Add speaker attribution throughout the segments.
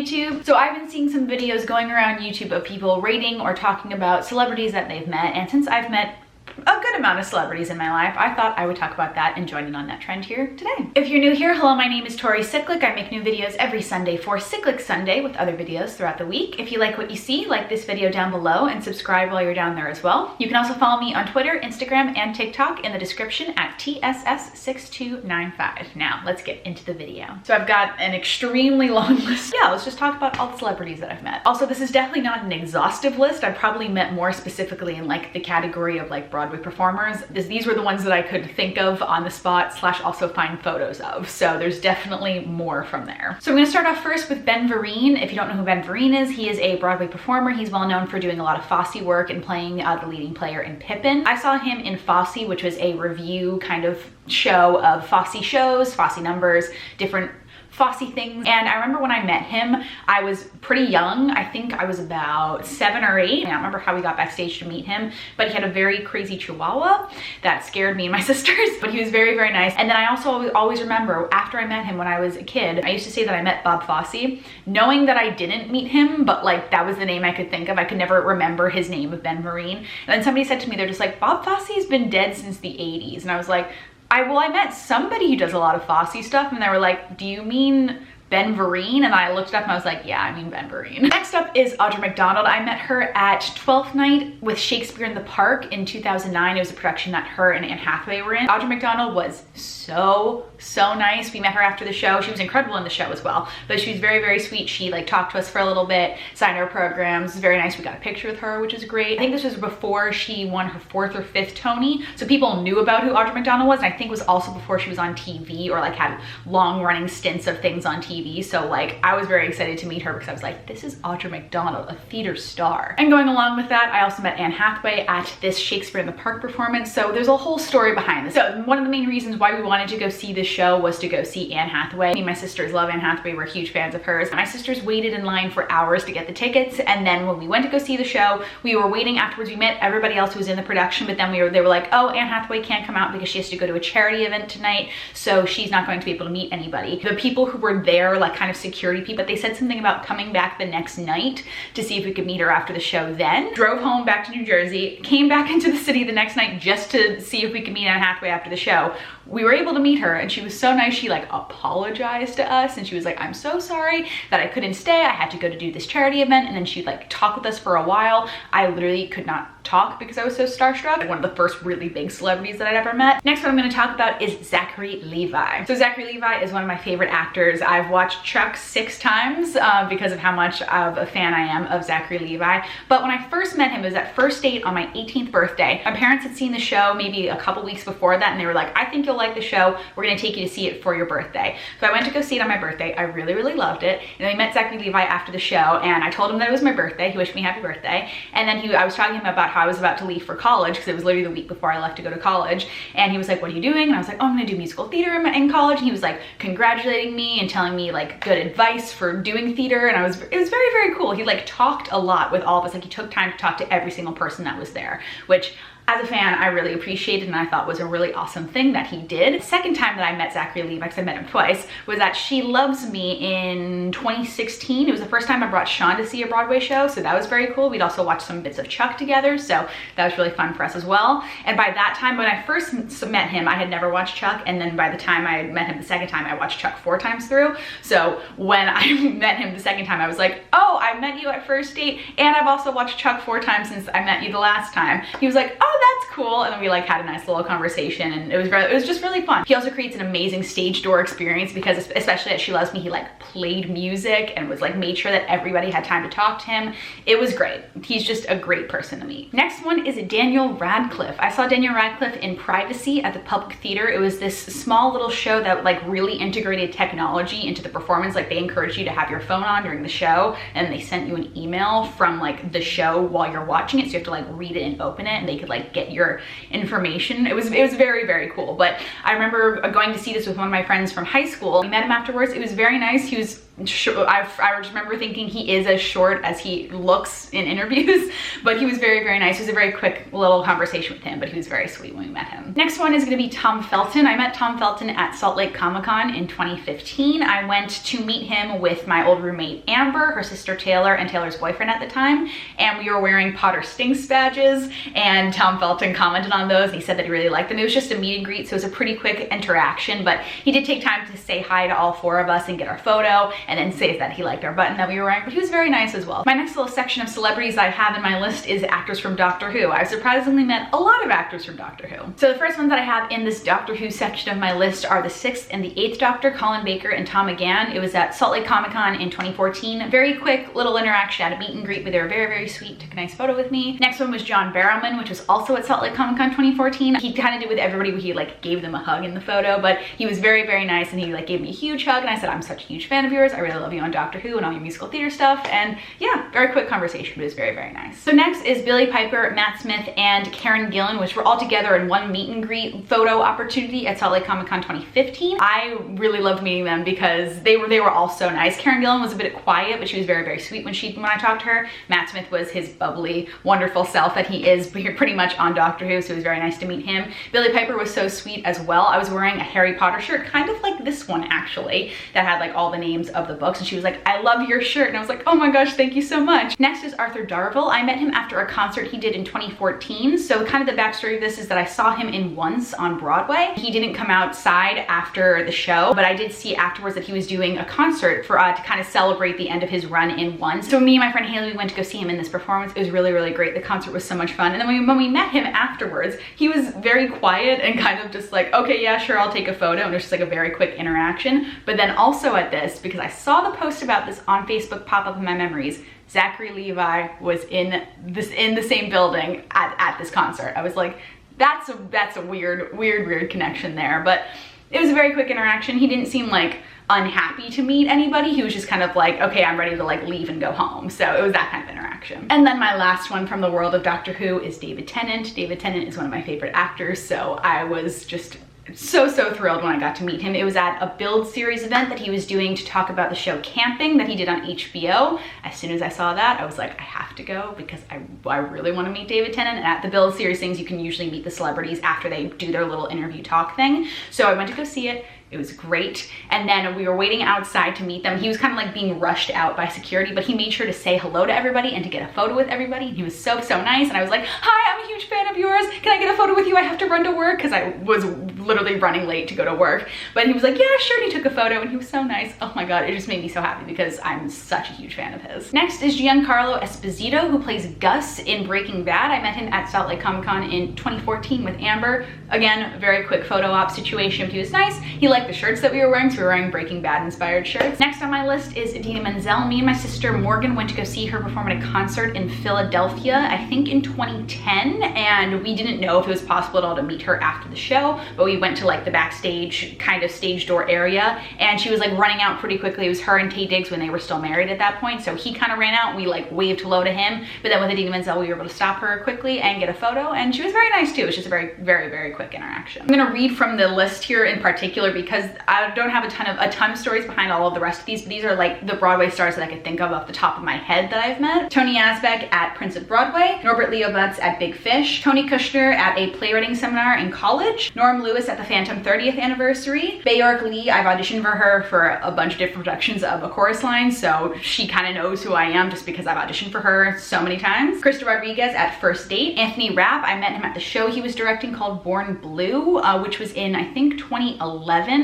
Speaker 1: YouTube. So I've been seeing some videos going around YouTube of people rating or talking about celebrities that they've met, and since I've met a good amount of celebrities in my life, I thought I would talk about that and join in on that trend here today. If you're new here, hello, my name is Tori Cyclic. I make new videos every Sunday for Cyclic Sunday with other videos throughout the week. If you like what you see, like this video down below and subscribe while you're down there as well. You can also follow me on Twitter, Instagram, and TikTok in the description at tss6295. Now, let's get into the video. So I've got an extremely long list. Yeah, let's just talk about all the celebrities that I've met. Also, this is definitely not an exhaustive list. I've probably met more specifically in like the category of like Broadway performers. These were the ones that I could think of on the spot / also find photos of. So there's definitely more from there. So I'm gonna start off first with Ben Vereen. If you don't know who Ben Vereen is, he is a Broadway performer. He's well known for doing a lot of Fosse work and playing the leading player in Pippin. I saw him in Fosse, which was a review kind of show of Fosse shows, Fosse numbers, different Fosse things. And I remember when I met him, I was pretty young. I think I was about 7 or 8. I don't remember how we got backstage to meet him, but he had a very crazy chihuahua that scared me and my sisters, but he was very, very nice. And then I also always remember after I met him when I was a kid, I used to say that I met Bob Fosse, knowing that I didn't meet him, but like that was the name I could think of. I could never remember his name of Ben Vereen. And then somebody said to me, they're just like, Bob Fosse's been dead since the 80s. And I was like, well, I met somebody who does a lot of Fosse stuff, and they were like, do you mean Ben Vereen? And I looked it up and I was like, yeah, I mean Ben Vereen. Next up is Audra McDonald. I met her at 12th Night with Shakespeare in the Park in 2009. It was a production that her and Anne Hathaway were in. Audra McDonald was so nice. We met her after the show. She was incredible in the show as well, but she was very, very sweet. She like talked to us for a little bit, signed our programs. Very nice. We got a picture with her, which is great. I think this was before she won her 4th or 5th Tony, so people knew about who Audra McDonald was, and I think it was also before she was on TV or like had long running stints of things on TV. So like I was very excited to meet her because I was like, this is Audra McDonald, a theater star. And going along with that, I also met Anne Hathaway at this Shakespeare in the Park performance. So there's a whole story behind this. So one of the main reasons why we wanted to go see this show was to go see Anne Hathaway. Me and my sisters love Anne Hathaway. We're huge fans of hers. My sisters waited in line for hours to get the tickets, and then when we went to go see the show, we were waiting afterwards. We met everybody else who was in the production, but then they were like, oh, Anne Hathaway can't come out because she has to go to a charity event tonight, so she's not going to be able to meet anybody. The people who were there, like kind of security people, but they said something about coming back the next night to see if we could meet her after the show. Then drove home back to New Jersey, came back into the city the next night just to see if we could meet Anne Hathaway after the show. We were able to meet her, and she was so nice. She like apologized to us, and she was like, I'm so sorry that I couldn't stay. I had to go to do this charity event. And then she'd like talk with us for a while. I literally could not talk because I was so starstruck. One of the first really big celebrities that I'd ever met. Next one I'm going to talk about is Zachary Levi. So Zachary Levi is one of my favorite actors. I've watched Chuck 6 times because of how much of a fan I am of Zachary Levi. But when I first met him, it was at first date on my 18th birthday. My parents had seen the show maybe a couple weeks before that, and they were like, I think you'll like the show. We're going to take you to see it for your birthday. So I went to go see it on my birthday. I really, really loved it. And then we met Zachary Levi after the show, and I told him that it was my birthday. He wished me happy birthday. And then I was talking to him about how I was about to leave for college, because it was literally the week before I left to go to college. And he was like, what are you doing? And I was like, oh, I'm going to do musical theater in college. And he was like congratulating me and telling me like good advice for doing theater. And it was very, very cool. He like talked a lot with all of us. Like he took time to talk to every single person that was there, which as a fan, I really appreciated and I thought was a really awesome thing that he did. The second time that I met Zachary Levi, because I met him twice, was at She Loves Me in 2016. It was the first time I brought Sean to see a Broadway show, so that was very cool. We'd also watched some bits of Chuck together, so that was really fun for us as well. And by that time, when I first met him, I had never watched Chuck, and then by the time I met him the second time, I watched Chuck 4 times through. So when I met him the second time, I was like, oh, I met you at first date, and I've also watched Chuck 4 times since I met you the last time. He was like, oh, that's cool. And then we like had a nice little conversation, and it was just really fun. He also creates an amazing stage door experience because especially at She Loves Me, he like played music and was like made sure that everybody had time to talk to him. It was great. He's just a great person to meet. Next one is Daniel Radcliffe. I saw Daniel Radcliffe in Privacy at the Public Theater. It was this small little show that like really integrated technology into the performance. Like they encouraged you to have your phone on during the show, and they sent you an email from like the show while you're watching it, so you have to like read it and open it, and they could like like get your information. It was very, very cool. But I remember going to see this with one of my friends from high school. We met him afterwards. It was very nice. He was short. I just remember thinking he is as short as he looks in interviews, but he was very, very nice. It was a very quick little conversation with him, but he was very sweet when we met him. Next one is going to be Tom Felton. I met Tom Felton at Salt Lake Comic-Con in 2015. I went to meet him with my old roommate Amber, her sister Taylor, and Taylor's boyfriend at the time, and we were wearing Potter Stinks badges, and Tom Felton commented on those. He said that he really liked them. It was just a meet and greet, so it was a pretty quick interaction, but he did take time to say hi to all four of us and get our photo, and then say that he liked our button that we were wearing, but he was very nice as well. My next little section of celebrities I have in my list is actors from Doctor Who. I've surprisingly met a lot of actors from Doctor Who. So the first ones that I have in this Doctor Who section of my list are the 6th and the 8th Doctor, Colin Baker and Tom McGann. It was at Salt Lake Comic-Con in 2014. Very quick little interaction at a meet and greet, but they were very, very sweet, took a nice photo with me. Next one was John Barrowman, which was also at Salt Lake Comic-Con 2014. He kind of did with everybody, he like gave them a hug in the photo, but he was very, very nice, and he like gave me a huge hug, and I said, I'm such a huge fan of yours. I really love you on Doctor Who and all your musical theater stuff. And yeah, very quick conversation, but it was very, very nice. So next is Billy Piper, Matt Smith, and Karen Gillan, which were all together in one meet and greet photo opportunity at Salt Lake Comic-Con 2015. I really loved meeting them because they were all so nice. Karen Gillan was a bit quiet, but she was very, very sweet when I talked to her. Matt Smith was his bubbly, wonderful self that he is pretty much on Doctor Who, so it was very nice to meet him. Billy Piper was so sweet as well. I was wearing a Harry Potter shirt, kind of like this one actually, that had like all the names of the books, and she was like, I love your shirt, and I was like, oh my gosh, thank you so much. Next is Arthur Darvill. I met him after a concert he did in 2014. So kind of the backstory of this is that I saw him in Once on Broadway. He didn't come outside after the show, but I did see afterwards that he was doing a concert for to kind of celebrate the end of his run in Once. So me and my friend Haley, we went to go see him in this performance. It was really, really great. The concert was so much fun. And then when we met him afterwards, he was very quiet and kind of just like, okay, yeah, sure, I'll take a photo. And it was just like a very quick interaction. But then also at this, because I saw the post about this on Facebook pop up in my memories, Zachary Levi was in the same building at this concert. I was like, that's a weird connection there. But it was a very quick interaction. He didn't seem like unhappy to meet anybody. He was just kind of like, okay, I'm ready to like leave and go home. So it was that kind of interaction. And then my last one from the world of Doctor Who is David Tennant. David Tennant is one of my favorite actors, so I was just so thrilled when I got to meet him. It was at a Build series event that he was doing to talk about the show Camping that he did on HBO. As soon as I saw that, I was like, I have to go because I really want to meet David Tennant. And at the Build series things, you can usually meet the celebrities after they do their little interview talk thing. So I went to go see it. It was great. And then we were waiting outside to meet them. He was kind of like being rushed out by security, but he made sure to say hello to everybody and to get a photo with everybody. And he was so nice. And I was like, hi, I'm a huge fan of yours. Can I get a photo with you? I have to run to work, because I was literally running late to go to work. But he was like, yeah, sure. And he took a photo and he was so nice. Oh my God, it just made me so happy because I'm such a huge fan of his. Next is Giancarlo Esposito, who plays Gus in Breaking Bad. I met him at Salt Lake Comic-Con in 2014 with Amber. Again, very quick photo op situation. He was nice. He liked the shirts that we were wearing, so we were wearing Breaking Bad inspired shirts. Next on my list is Idina Menzel. Me and my sister Morgan went to go see her perform at a concert in Philadelphia, I think in 2010, and we didn't know if it was possible at all to meet her after the show, but we went to like the backstage kind of stage door area, and she was like running out pretty quickly. It was her and Taye Diggs when they were still married at that point, so he kind of ran out and we like waved hello to him, but then with Idina Menzel we were able to stop her quickly and get a photo, and she was very nice too. It was just a very quick interaction. I'm gonna read from the list here in particular because I don't have a ton of stories behind all of the rest of these, but these are like the Broadway stars that I could think of off the top of my head that I've met. Tony Asbeck at Prince of Broadway, Norbert Leo Butz at Big Fish, Tony Kushner at a playwriting seminar in college, Norm Lewis at the Phantom 30th anniversary, Bjork Lee. I've auditioned for her for a bunch of different productions of A Chorus Line, so she kind of knows who I am just because I've auditioned for her so many times. Krista Rodriguez at First Date, Anthony Rapp. I met him at the show he was directing called Born Blue, which was in I think 2011,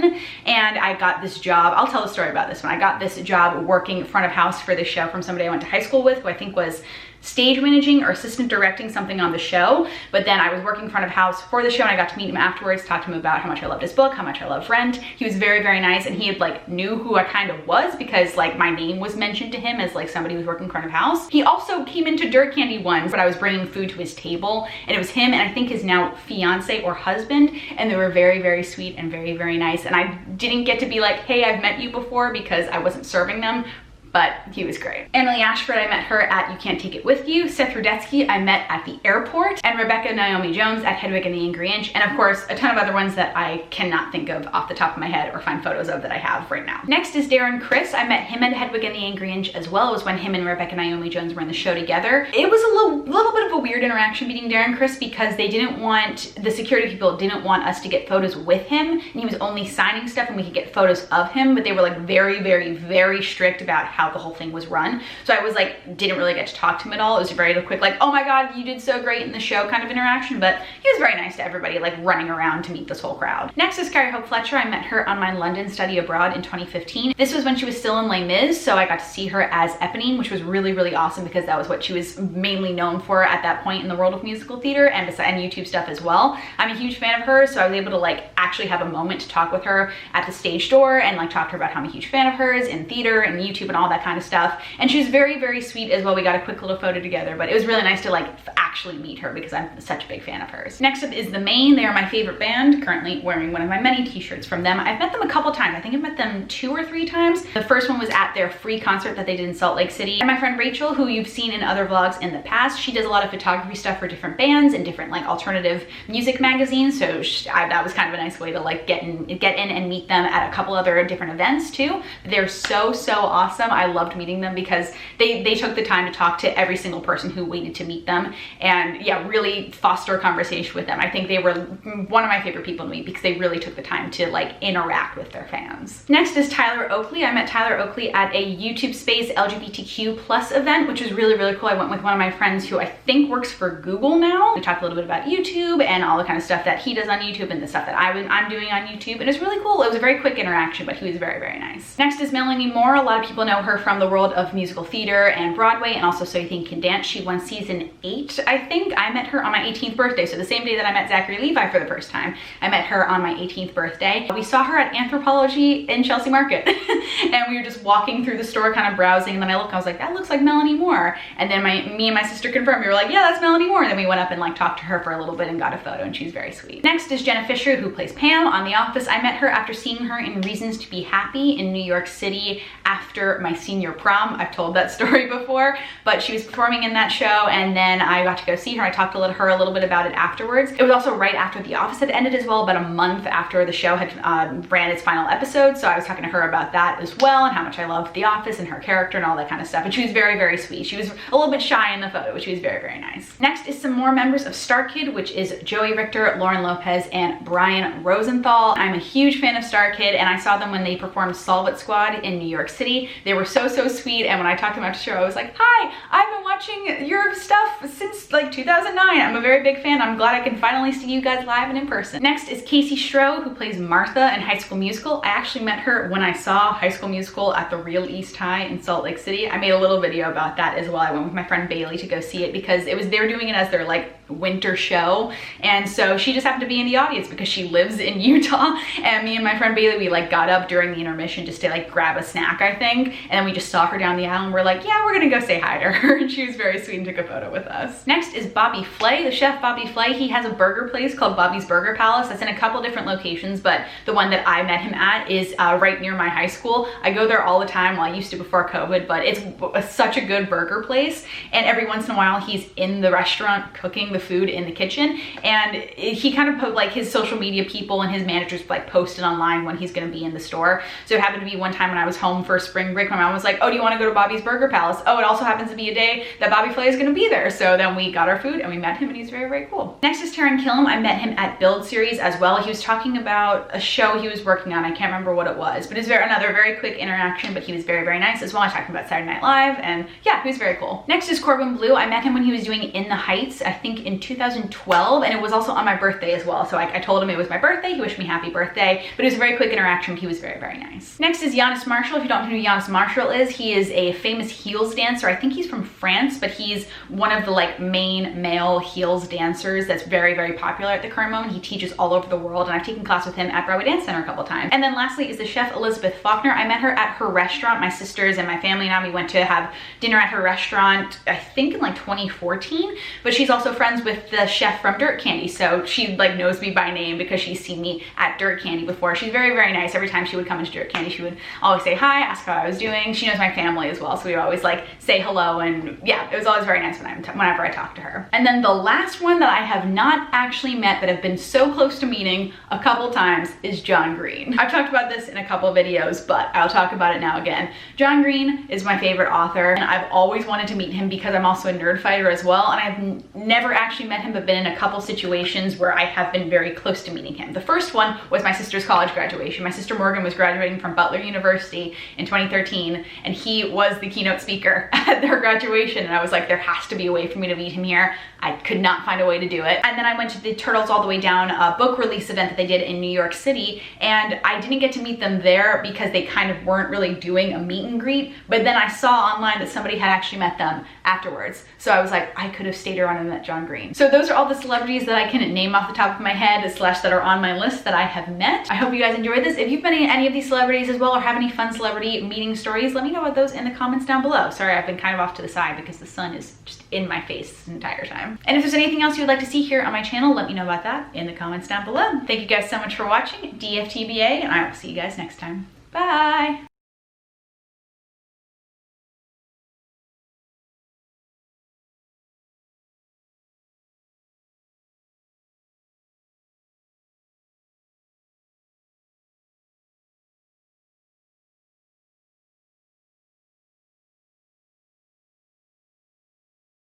Speaker 1: and I got this job. I'll tell the story about this one. I got this job working front of house for the show from somebody I went to high school with, who I think was stage managing or assistant directing something on the show, but then I was working front of house for the show, and I got to meet him afterwards, talk to him about how much I loved his book, how much I love Rent. He was very nice, and he had like knew who I kind of was because like my name was mentioned to him as like somebody who was working front of house. He also came into Dirt Candy once, but I was bringing food to his table, and it was him and I think his now fiance or husband, and they were very sweet and very nice, and I didn't get to be like, hey, I've met you before, because I wasn't serving them but he was great. Emily Ashford, I met her at You Can't Take It With You. Seth Rudetsky, I met at the airport. And Rebecca Naomi Jones at Hedwig and the Angry Inch. And of course, a ton of other ones that I cannot think of off the top of my head or find photos of that I have right now. Next is Darren Criss. I met him at Hedwig and the Angry Inch as well. It was when him and Rebecca Naomi Jones were in the show together. It was a little bit of a weird interaction meeting Darren Criss because they didn't want, the security people didn't want us to get photos with him, and he was only signing stuff and we could get photos of him, but they were like very strict about how the whole thing was run. So I was like, didn't really get to talk to him at all. It was a very quick like, oh my god, you did so great in the show kind of interaction, but he was very nice to everybody, like running around to meet this whole crowd. Next is Carrie Fletcher. I met her on my London study abroad in 2015. This was when she was still in Les Mis, so I got to see her as Eponine, which was really awesome because that was what she was mainly known for at that point in the world of musical theater and YouTube stuff as well. I'm a huge fan of hers, so I was able to like actually have a moment to talk with her at the stage door and like talk to her about how I'm a huge fan of hers in theater and YouTube and all that kind of stuff. And she was very sweet as well. We got a quick little photo together, but it was really nice to like actually meet her because I'm such a big fan of hers. Next up is the Maine. They are my favorite band, currently wearing one of my many t-shirts from them. I've met them a couple times. I think I've met them 2 or 3 times. The first one was at their free concert that they did in Salt Lake City. And my friend Rachel, who you've seen in other vlogs in the past, she does a lot of photography stuff for different bands and different like alternative music magazines. So that was kind of a nice way to like get in and meet them at a couple other different events too. They're so awesome. I loved meeting them because they took the time to talk to every single person who waited to meet them and yeah, really foster a conversation with them. I think they were one of my favorite people to meet because they really took the time to like interact with their fans. Next is Tyler Oakley. I met Tyler Oakley at a YouTube Space LGBTQ+ event, which was really cool. I went with one of my friends who I think works for Google now. We talked a little bit about YouTube and all the kind of stuff that he does on YouTube and the stuff that I'm doing on YouTube, and it's really cool. It was a very quick interaction, but he was very nice. Next is Melanie Moore. A lot of people know her from the world of musical theater and Broadway, and also So You Think You Can Dance. She won season 8, I think. I met her on my 18th birthday, so the same day that I met Zachary Levi for the first time, I met her on my 18th birthday. We saw her at Anthropology in Chelsea Market, and we were just walking through the store kind of browsing, and then I was like, that looks like Melanie Moore. And then me and my sister confirmed. We were like, yeah, that's Melanie Moore. And then we went up and like talked to her for a little bit and got a photo, and she's very sweet. Next is Jenna Fischer, who plays Pam on The Office. I met her after seeing her in Reasons to Be Happy in New York City after my senior prom. I've told that story before, but she was performing in that show, and then I got to go see her. I talked to her a little bit about it afterwards. It was also right after The Office had ended as well, about a month after the show had ran its final episode, so I was talking to her about that as well and how much I loved The Office and her character and all that kind of stuff, and she was very sweet. She was a little bit shy in the photo, but she was very nice. Next is some more members of Starkid, which is Joey Richter, Lauren Lopez, and Brian Rosenthal. I'm a huge fan of Starkid, and I saw them when they performed Solve It Squad in New York City. They were so sweet, and when I talked to them after the show, I was like, hi, I've been watching your stuff since like 2009. I'm a very big fan. I'm glad I can finally see you guys live and in person. Next is Casey Stroh, who plays Martha in High School Musical. I actually met her when I saw High School Musical at the Real East High in Salt Lake City. I made a little video about that as well. I went with my friend Bailey to go see it because they were doing it as their like winter show, and so she just happened to be in the audience because she lives in Utah, and me and my friend Bailey, we like got up during the intermission just to like grab a snack, I think, and then we just saw her down the aisle and we're like, yeah, we're gonna go say hi to her, and she was very sweet and took a photo with us. Next is Bobby Flay, the chef Bobby Flay. He has a burger place called Bobby's Burger Palace that's in a couple different locations, but the one that I met him at is right near my high school. I go there all the time. Well, I used to before COVID, but it's such a good burger place, and every once in a while he's in the restaurant cooking the food in the kitchen, and he kind of put like his social media people and his managers like posted online when he's going to be in the store. So it happened to be one time when I was home for spring break, my mom was like, oh, do you want to go to Bobby's Burger Palace? Oh, it also happens to be a day that Bobby Flay is going to be there. So then we got our food and we met him, and he's very cool. Next is Taran Killam. I met him at Build Series as well. He was talking about a show he was working on. I can't remember what it was, but it's another very quick interaction, but he was very nice as well. I talked about Saturday Night Live, and yeah, he was very cool. Next is Corbin Bleu. I met him when he was doing In the Heights, I think in 2012, and it was also on my birthday as well. So I told him it was my birthday. He wished me happy birthday, but it was a very quick interaction. He was very nice. Next is Giannis Marshall. If you don't know who Giannis Marshall is, he is a famous heels dancer. I think he's from France, but he's one of the like main male heels dancers that's very popular at the current moment. He teaches all over the world, and I've taken class with him at Broadway Dance Center a couple times. And then lastly is the chef Elizabeth Faulkner. I met her at her restaurant. My sisters and my family and I, we went to have dinner at her restaurant, I think in like 2014, but she's also friends friends with the chef from Dirt Candy, so she like knows me by name because she's seen me at Dirt Candy before. She's very, very nice. Every time she would come into Dirt Candy, she would always say hi, ask how I was doing. She knows my family as well, so we would always like say hello, and yeah, it was always very nice whenever I talked to her. And then the last one that I have not actually met but have been so close to meeting a couple times is John Green. I've talked about this in a couple of videos, but I'll talk about it now again. John Green is my favorite author, and I've always wanted to meet him because I'm also a nerd fighter as well, and I've never actually met him but been in a couple situations where I have been very close to meeting him. The first one was my sister's college graduation. My sister Morgan was graduating from Butler University in 2013, and he was the keynote speaker at their graduation, and I was like, there has to be a way for me to meet him here. I could not find a way to do it. And then I went to the Turtles All the Way Down book release event that they did in New York City, and I didn't get to meet them there because they kind of weren't really doing a meet and greet, but then I saw online that somebody had actually met them afterwards. So I was like, I could have stayed around and met John Green. So those are all the celebrities that I can name off the top of my head / that are on my list that I have met. I hope you guys enjoyed this. If you've been in any of these celebrities as well or have any fun celebrity meeting stories, let me know about those in the comments down below. Sorry, I've been kind of off to the side because the sun is just in my face this entire time. And if there's anything else you would like to see here on my channel, let me know about that in the comments down below. Thank you guys so much for watching DFTBA, and I will see you guys next time. Bye!